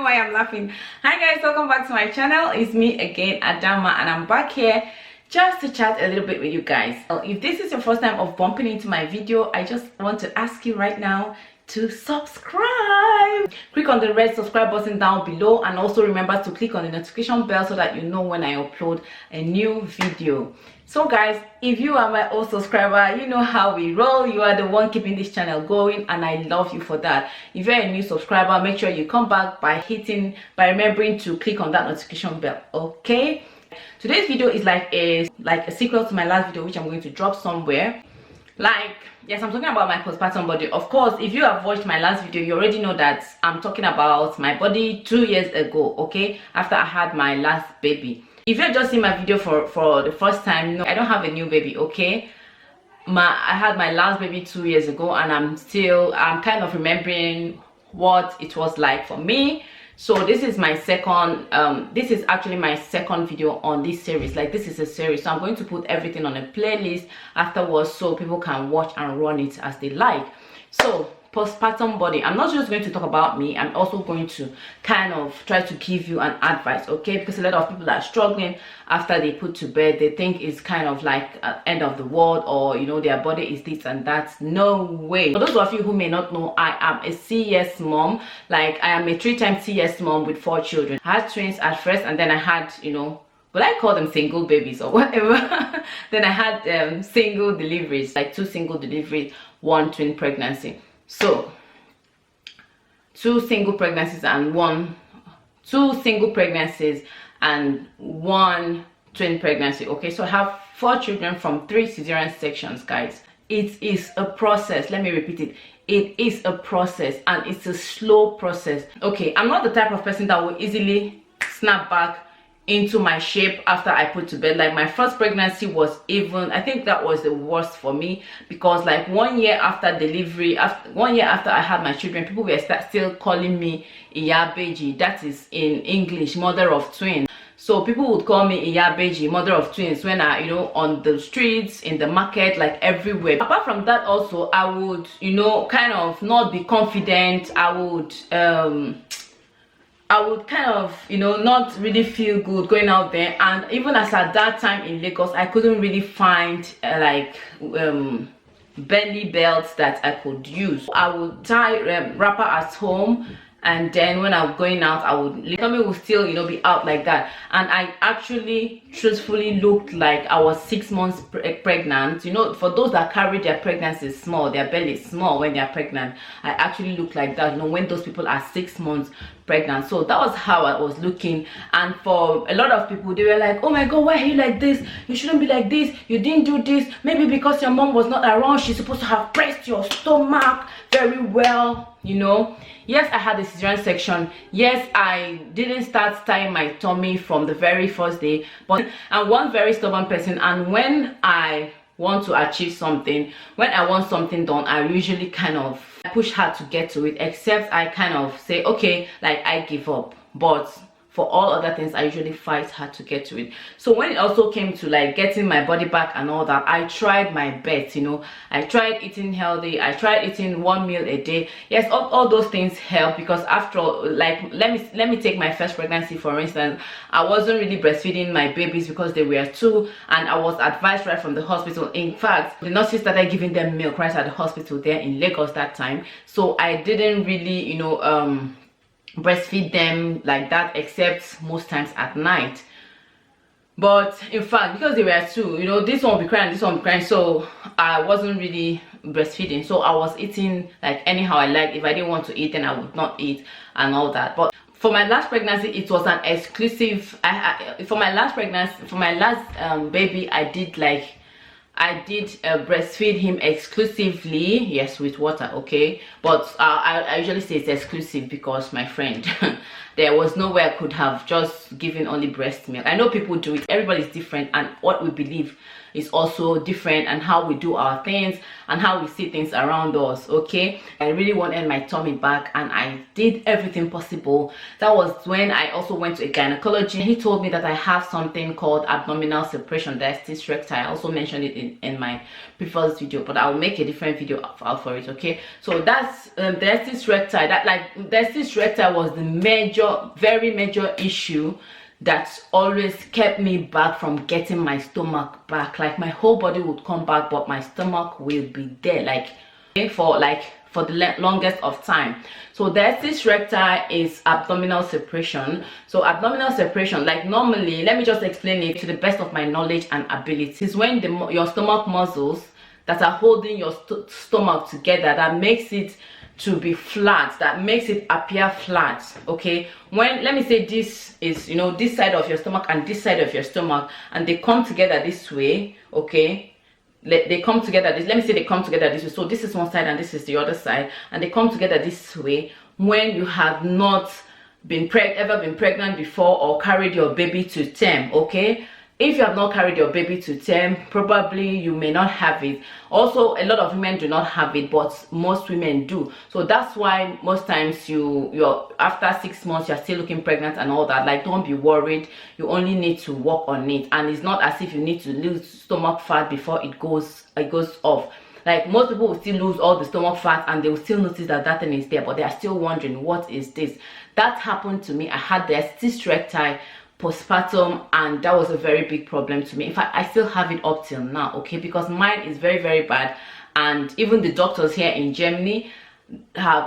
why I'm laughing. Hi guys, welcome back to my channel. It's me again, Adama, and I'm back here just to chat a little bit with you guys. If this is your first time of bumping into my video, I just want to ask you right now to subscribe. Click on the red subscribe button down below, and also remember to click on the notification bell so that you know when I upload a new video. So guys, if you are my old subscriber, you know how we roll. You are the one keeping this channel going, and I love you for that. If you're a new subscriber, make sure you come back by remembering to click on that notification bell. Okay, today's video is like a sequel to my last video, which I'm going to drop somewhere. Yes, I'm talking about my postpartum body. Of course, if you have watched my last video, you already know that I'm talking about my body 2 years ago, okay, after I had my last baby. If you're just seeing my video for the first time, no, I don't have a new baby, okay. I had my last baby 2 years ago, and I'm kind of remembering what it was like for me. So this is my second this is actually my second video on this series. Like, this is a series, so I'm going to put everything on a playlist afterwards so people can watch and run it as they like. So postpartum body, I'm not just going to talk about me, I'm also going to kind of try to give you an advice, okay, because a lot of people are struggling after they put to bed. They think it's kind of like end of the world, or you know, their body is this and that. No way. For those of you who may not know, I am a CS mom. Like, I am a 3-time CS mom with 4 children. I had twins at first, and then I had, you know, but I call them single babies or whatever. Then I had single deliveries, like 2 single deliveries, 1 twin pregnancy. So 2 single pregnancies and 2 single pregnancies and 1 twin pregnancy. Okay, so I have 4 children from 3 cesarean sections, guys. It is a process. Let me repeat it. It is a process, and it's a slow process. Okay, I'm not the type of person that will easily snap back into my shape after I put to bed. Like, my first pregnancy was even, I think that was the worst for me, because like 1 year after delivery, 1 year after I had my children, people were still calling me Iyabeji. That is in English, mother of twins. So people would call me Iyabeji, mother of twins, when I, you know, on the streets, in the market, like everywhere. Apart from that, also I would, you know, kind of not be confident. I would kind of, you know, not really feel good going out there. And even as at that time in Lagos, I couldn't really find belly belts that I could use. I would tie wrapper at home, and then when I'm going out, tummy would still, you know, be out like that. And I actually truthfully looked like I was 6 months pregnant. You know, for those that carry their pregnancies small, their belly is small when they're pregnant, I actually looked like that, you know, when those people are 6 months pregnant. So that was how I was looking. And for a lot of people, they were like, oh my god, why are you like this? You shouldn't be like this. You didn't do this. Maybe because your mom was not around, she's supposed to have pressed your stomach very well, you know. Yes, I had a cesarean section. Yes, I didn't start tying my tummy from the very first day, but I'm one very stubborn person, and when I want to achieve something, when I want something done, I usually kind of push hard to get to it, except I kind of say, okay, like, I give up. But for all other things, I usually fight hard to get to it. So when it also came to like getting my body back and all that, I tried my best, you know. I tried eating healthy. I tried eating 1 meal a day. Yes, all those things help, because after all, like, let me take my first pregnancy for instance. I wasn't really breastfeeding my babies because they were 2, and I was advised right from the hospital. In fact, the nurses started giving them milk right at the hospital there in Lagos that time. So I didn't really, you know, breastfeed them like that, except most times at night. But in fact, because they were 2, you know, this one will be crying, this one will be crying, so I wasn't really breastfeeding. So I was eating like anyhow I liked. If I didn't want to eat, then I would not eat and all that. But for my last pregnancy, it was an exclusive. For my last baby, I did breastfeed him exclusively, yes, with water, okay. But I usually say it's exclusive because my friend there was no way I could have just given only breast milk. I know people do it, everybody's different, and what we believe is also different, and how we do our things and how we see things around us, okay. I really wanted my tummy back, and I did everything possible. That was when I also went to a gynecologist. He told me that I have something called abdominal separation, diastasis recti. I also mentioned it in my previous video, but I'll make a different video out for it, okay. So that's diastasis recti. That, like, diastasis recti was the major very major issue that's always kept me back from getting my stomach back. Like my whole body would come back, but my stomach will be there, like for the longest of time. So diastasis recti is abdominal separation. So abdominal separation, like normally, let me just explain it to the best of my knowledge and ability. It's when your stomach muscles that are holding your stomach together, that makes it to be flat, that makes it appear flat. Okay, when, let me say, this is, you know, this side of your stomach and this side of your stomach, and they come together this way. Okay, they come together this, let me say they come together this way. So this is one side and this is the other side, and they come together this way when you have not ever been pregnant before or carried your baby to term. Okay, if you have not carried your baby to term, probably you may not have it. Also, a lot of women do not have it, but most women do. So that's why most times you're after 6 months you're still looking pregnant and all that. Like, don't be worried, you only need to work on it, and it's not as if you need to lose stomach fat before it goes off. Like, most people will still lose all the stomach fat and they will still notice that that thing is there, but they are still wondering, what is this? That happened to me. I had diastasis recti postpartum, and that was a very big problem to me. In fact, I still have it up till now. Okay, because mine is very, very bad, and even the doctors here in Germany told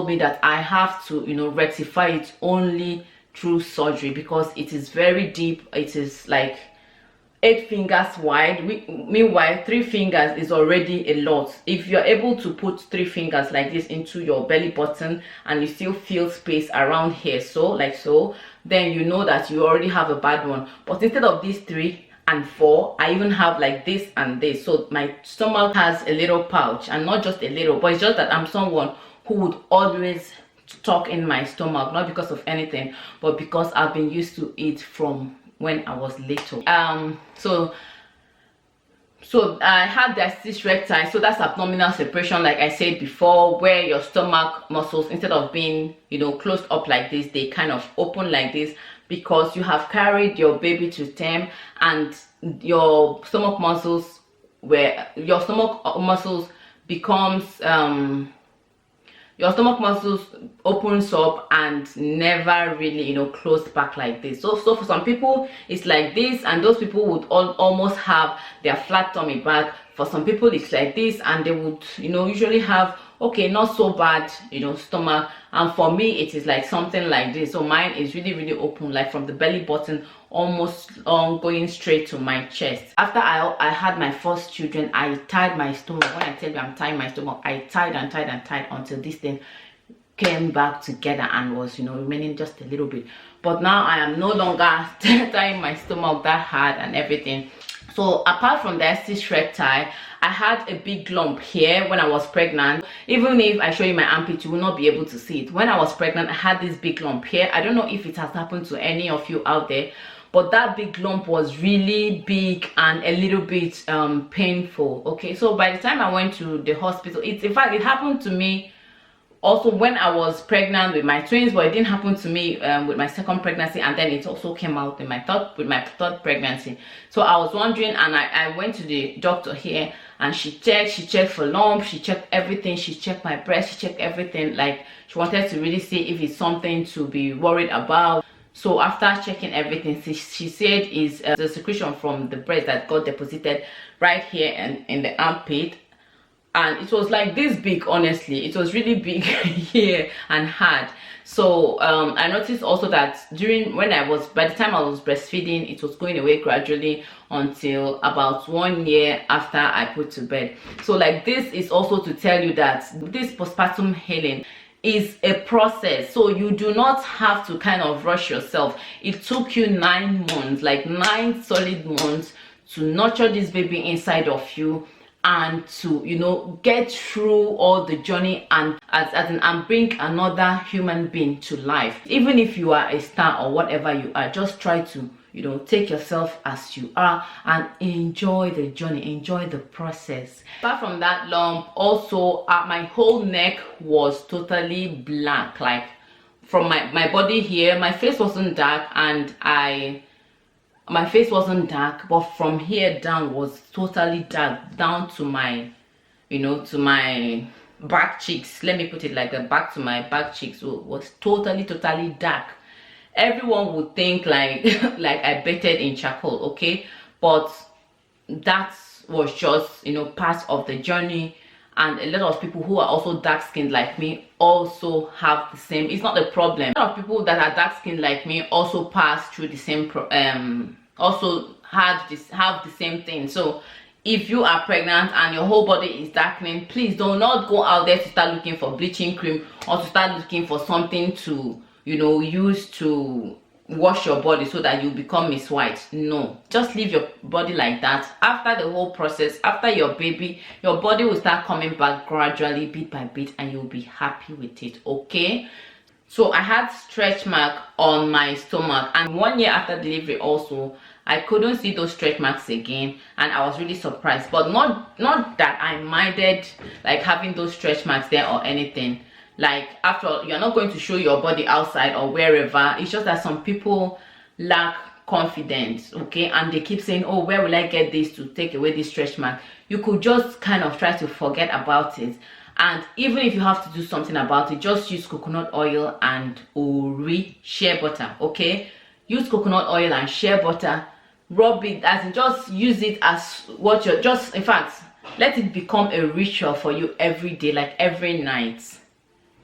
me that I have to, you know, rectify it only through surgery, because it is very deep. It is like 8 fingers wide. Meanwhile, 3 fingers is already a lot. If you're able to put 3 fingers like this into your belly button and you still feel space around here, so like so, then you know that you already have a bad one. But instead of these 3 and 4, I even have like this and this. So my stomach has a little pouch, and not just a little, but it's just that I'm someone who would always talk in my stomach, not because of anything, but because I've been used to it from when I was little. So I had diastasis recti. So that's abdominal separation, like I said before, where your stomach muscles, instead of being, you know, closed up like this, they kind of open like this, because you have carried your baby to term, and your stomach muscles becomes your stomach muscles opens up and never really, you know, closed back like this. So for some people it's like this, and those people would almost have their flat tummy back. For some people it's like this, and they would, you know, usually have, okay, not so bad, you know, stomach. And for me it is like something like this. So mine is really, really open, like from the belly button almost going straight to my chest. After I had my first children, I tied my stomach. When I tell you I'm tying my stomach, I tied and tied and tied until this thing came back together and was, you know, remaining just a little bit. But now I am no longer tying my stomach that hard and everything. So apart from the diastasis recti, I had a big lump here when I was pregnant. Even if I show you my armpit, you will not be able to see it. When I was pregnant, I had this big lump here. I don't know if it has happened to any of you out there, but that big lump was really big and a little bit painful. Okay, so by the time I went to the hospital, in fact it happened to me also when I was pregnant with my twins, but it didn't happen to me with my second pregnancy, and then it also came out in my third pregnancy. So I was wondering, and I went to the doctor here, and she checked for lumps, she checked everything, she checked my breast, she checked everything. Like, she wanted to really see if it's something to be worried about. So after checking everything, she said is the secretion from the breast that got deposited right here and in the armpit. And it was like this big, honestly. It was really big here and hard. So I noticed also that by the time I was breastfeeding, it was going away gradually until about 1 year after I put to bed. So like, this is also to tell you that this postpartum healing is a process. So you do not have to kind of rush yourself. It took you 9 months, like 9 solid months, to nurture this baby inside of you, and to, you know, get through all the journey and bring another human being to life. Even if you are a star or whatever you are, just try to, you know, take yourself as you are and enjoy the journey, enjoy the process. Apart from that lump, also my whole neck was totally black. Like, from my body here, my face wasn't dark, and my face wasn't dark, but from here down was totally dark, down to my, you know, to my back cheeks, let me put it like that, back to my back cheeks was totally dark. Everyone would think like like I bathed in charcoal, okay? But that was just, you know, part of the journey. And a lot of people who are also dark skinned like me also have the same. It's not a problem. A lot of people that are dark skinned like me also pass through the same also have the same thing. So if you are pregnant and your whole body is darkening, please do not go out there to start looking for bleaching cream or to start looking for something to, you know, use to wash your body so that you become Miss White. No, just leave your body like that. After the whole process, after your baby, your body will start coming back gradually, bit by bit, and you'll be happy with it, okay? So I had stretch mark on my stomach, and 1 year after delivery also I couldn't see those stretch marks again, and I was really surprised. But not that I minded like having those stretch marks there or anything. Like, after all, you're not going to show your body outside or wherever. It's just that some people lack confidence, okay, and they keep saying, oh, where will I get this to take away this stretch mark? You could just kind of try to forget about it. And even if you have to do something about it, just use coconut oil and ori shea butter, okay? Use coconut oil and shea butter, rub it, as in just use it as what you're just, in fact, let it become a ritual for you every day, like every night,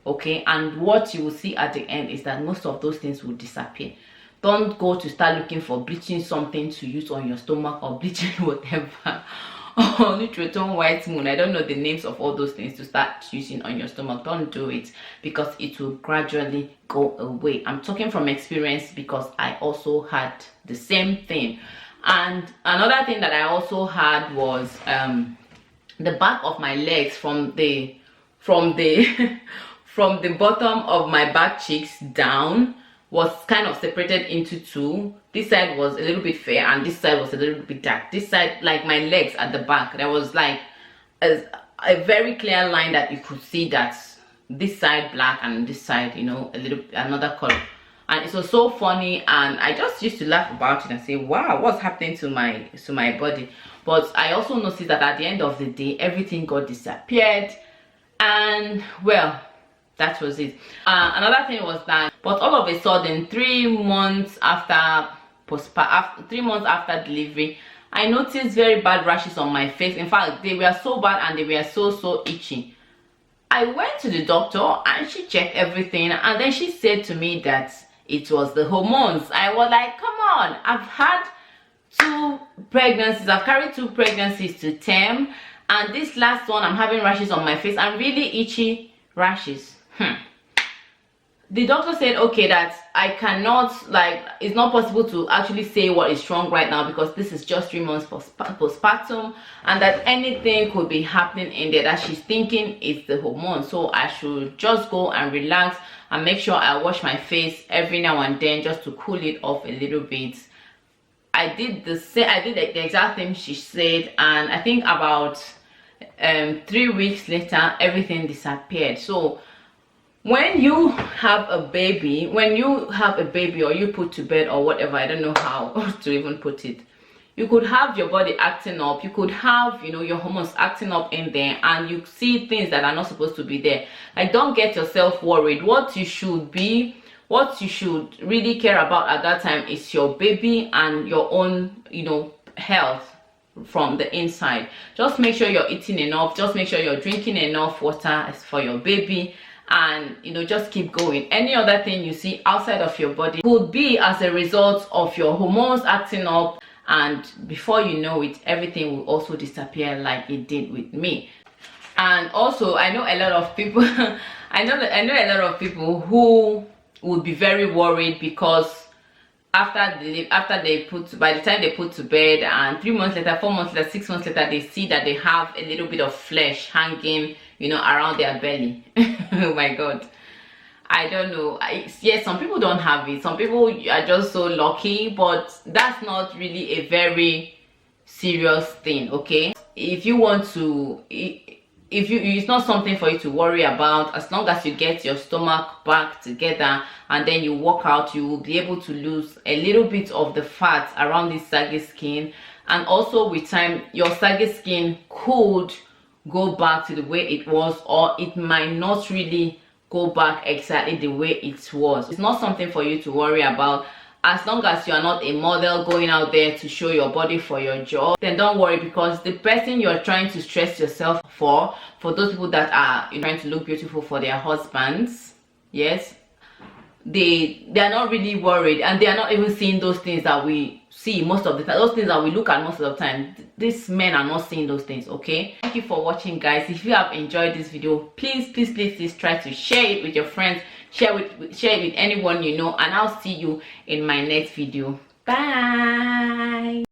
okay? And what you will see at the end is that most of those things will disappear. Don't go to start looking for bleaching something to use on your stomach or bleaching whatever. Oh, Nutriton White Moon, I don't know the names of all those things to start using on your stomach. Don't do it, because it will gradually go away. I'm talking from experience because I also had the same thing. And another thing that I also had was the back of my legs, from the from the bottom of my back cheeks down, was kind of separated into two. This side was a little bit fair and this side was a little bit dark. This side, like my legs at the back, there was like a very clear line that you could see that this side black and this side, you know, a little another color. And it was so funny, and I just used to laugh about it and say, wow, what's happening to my body? But I also noticed that at the end of the day, everything got disappeared, and well, that was it. Another thing was that, but all of a sudden, 3 months after 3 months after delivery, I noticed very bad rashes on my face. In fact, they were so bad and they were so itchy. I went to the doctor and she checked everything, and then she said to me that it was the hormones. I was like, come on, I've had 2 pregnancies, I've carried 2 pregnancies to term, and this last one I'm having rashes on my face and really itchy rashes. The doctor said, okay, that I cannot, like, it's not possible to actually say what is wrong right now because this is just 3 months postpartum, and that anything could be happening in there, that she's thinking it's the hormone. So I should just go and relax and make sure I wash my face every now and then just to cool it off a little bit. I did the exact thing she said, and I think about 3 weeks later everything disappeared. So when you have a baby, or you put to bed or whatever, I don't know how to even put it, you could have your body acting up, you could have, you know, your hormones acting up in there, and you see things that are not supposed to be there. Like, don't get yourself worried. What you should really care about at that time is your baby and your own, you know, health from the inside. Just make sure you're eating enough, just make sure you're drinking enough water for your baby, and, you know, just keep going. Any other thing you see outside of your body could be as a result of your hormones acting up, and before you know it, everything will also disappear like it did with me. And also, I know a lot of people I know a lot of people who would be very worried because by the time they put to bed, and 3 months later, 4 months later, 6 months later, they see that they have a little bit of flesh hanging, you know, around their belly. Oh my god, I don't know. Yes, some people don't have it, some people are just so lucky, but that's not really a very serious thing, okay? If you want to, it's not something for you to worry about. As long as you get your stomach back together and then you work out, you will be able to lose a little bit of the fat around this saggy skin. And also with time, your saggy skin could go back to the way it was, or it might not really go back exactly the way it was. It's not something for you to worry about. As long as you are not a model going out there to show your body for your job, then don't worry, because the person you're trying to stress yourself for those people that are trying to look beautiful for their husbands, yes, they are not really worried, and they are not even seeing those things that we see most of the time, those things that we look at most of the time. These men are not seeing those things. Okay, thank you for watching, guys. If you have enjoyed this video, please try to share it with your friends, share it with anyone you know, and I'll see you in my next video. Bye.